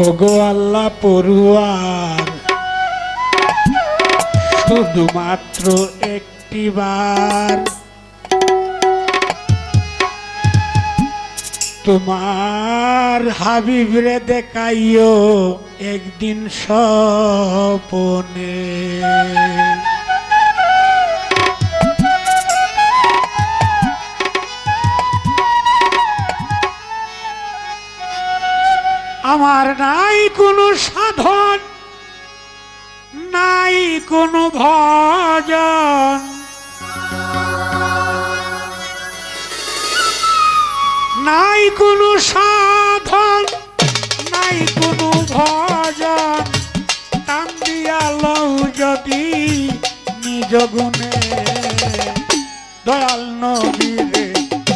ওগো আল্লাহ পড়ুয়ার শুধুমাত্র একটিবার তোমার হাবিবরে দেখাইও একদিন স্বপনে। আমার নাই কোনো সাধন, নাই কোনো ভজন, নাই কোনো সাধন, নাই কোনো ভজন, টান দিয়া লও যদি নিজ গুণে দয়াল নবীরে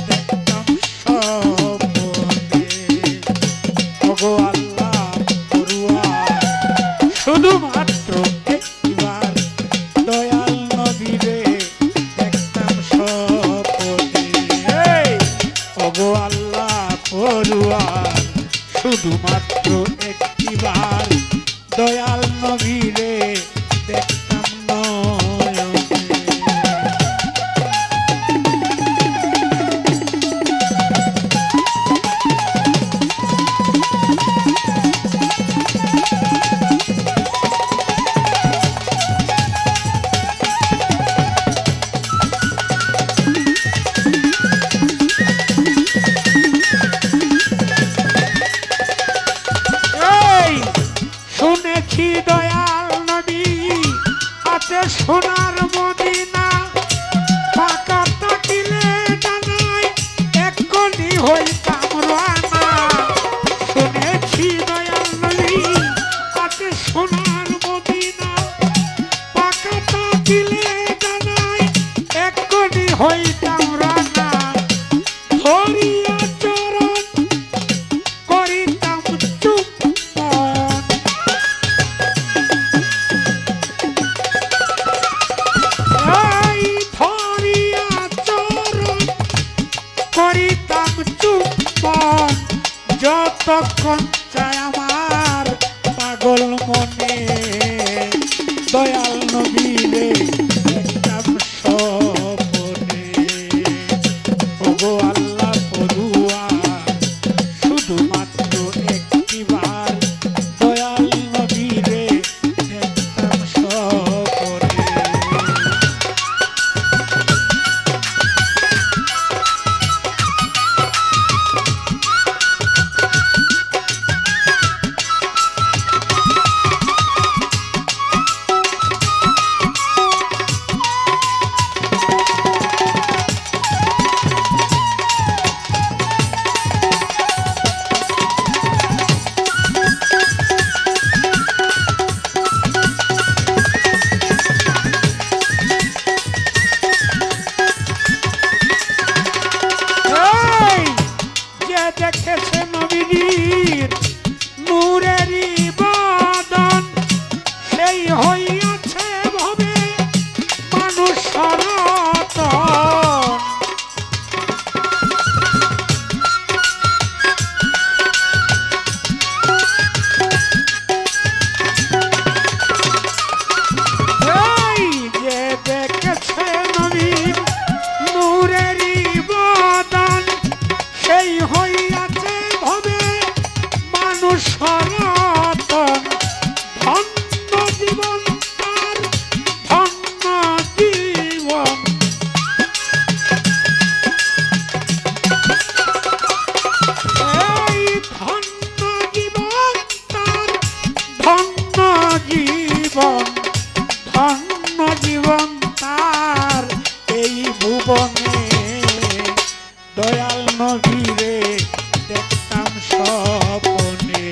দেখতাম স্বপনে। ওগো আল্লাহ পড়ুয়ার শুধুমাত্র একবার দয়াল নবীরে দেখতাম স্বপনে। ওগো আল্লাহ পড়ুয়ার শুধুমাত্র একবার দয়াল নবীরে দেখতাম নয়নে। শুনেছি দয়াল নবী আছে সোনার মদিনা, ফাঁকা থাকিলে ডানায় এক্ষুনি হইতাম রানা। শুনেছি দয়াল নবী আছে সোনার মদিনা, ফাঁকা থাকিলে ডানায় এক্ষুনি হইতাম রানা। ধরিয়া চরণ করিতাম চুম্বন, করিতাম চুম্বন, যতক্ষণ চায় আমার পাগল মনে দয়াল নবীরে দেখতাম স্বপনে। ওগো আল্লাহ পড়ুয়ার শুধুমাত্র একটিবার দয়াল নবীরে দেখতাম স্বপনে। দেখেছে নবীর নূরেরই বদন, সেই হইয়াছে ভবে মানুষ সনাতন। এই যে দেখেছে নবীর নূরেরই বদন, সেই হইয়াছে ভবে মানুষ সনাতন। ধন্য জীবন তার ধন্য জীবন, এই ধন্য জীবন তার ধন্য জীবন, ধন্য জীবন তার এই ভুবনে দয়াল নবীরে দেখতাম স্বপনে।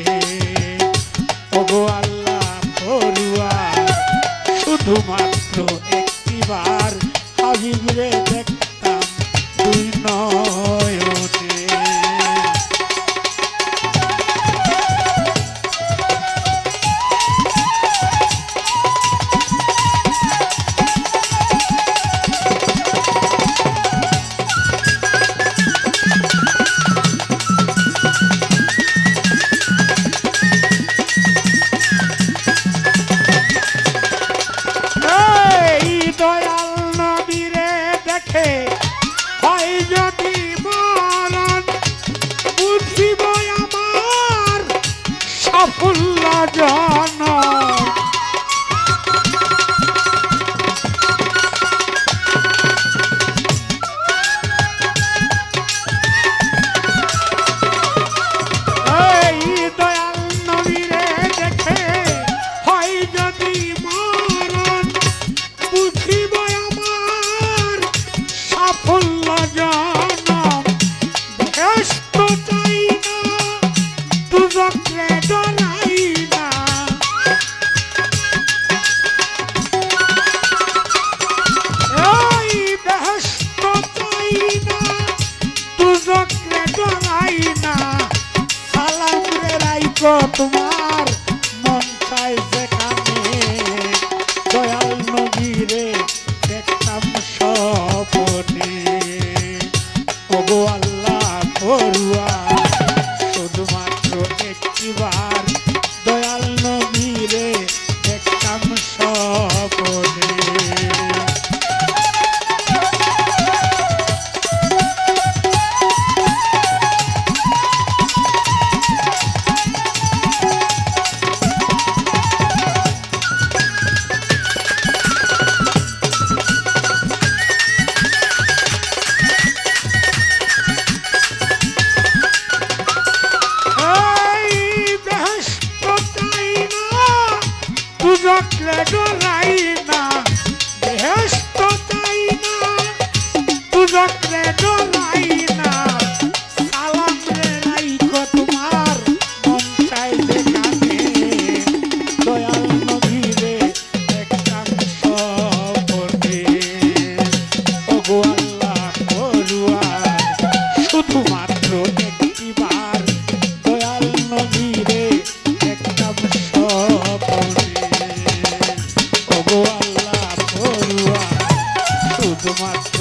ওগো আল্লাহ পড়ুয়ার শুধুমাত্র একটিবার হাবিবরে দেখতাম দুই নয়নে। সাফল্য জন এই দয়াল নবীরে দেখে হয় যদি মরণ বুঝিব আমার সাফল্য জনম বেহেশত চাই না দুজকে ডরাই না এই বেহেশত চাই না দুজকে ডরাই না সালাম রে রাইকো তোমার মন চাই যেখানে দয়াল নবীরে দেখতাম স্বপ্নে ওগো আল্লাহ পড়ুয়া শুধুমাত্র একটিবার দয়াল নবীরে দেখতাম স্বপ্নে দুজকে ডরাই না বেহেশত চাই না দুজকে ডরাই না সালাম রে রাইকো তোমার মন চাই যেখানে দয়াল নবীরে দেখতাম স্বপ্নে ওগো আল্লাহ পড়ুয়ার শুধুমাত্র একটিবার দয়াল নবীরে দেখতাম স্বপ্নে ওগো আল্লাহ পড়ুয়া শুধুমাত্র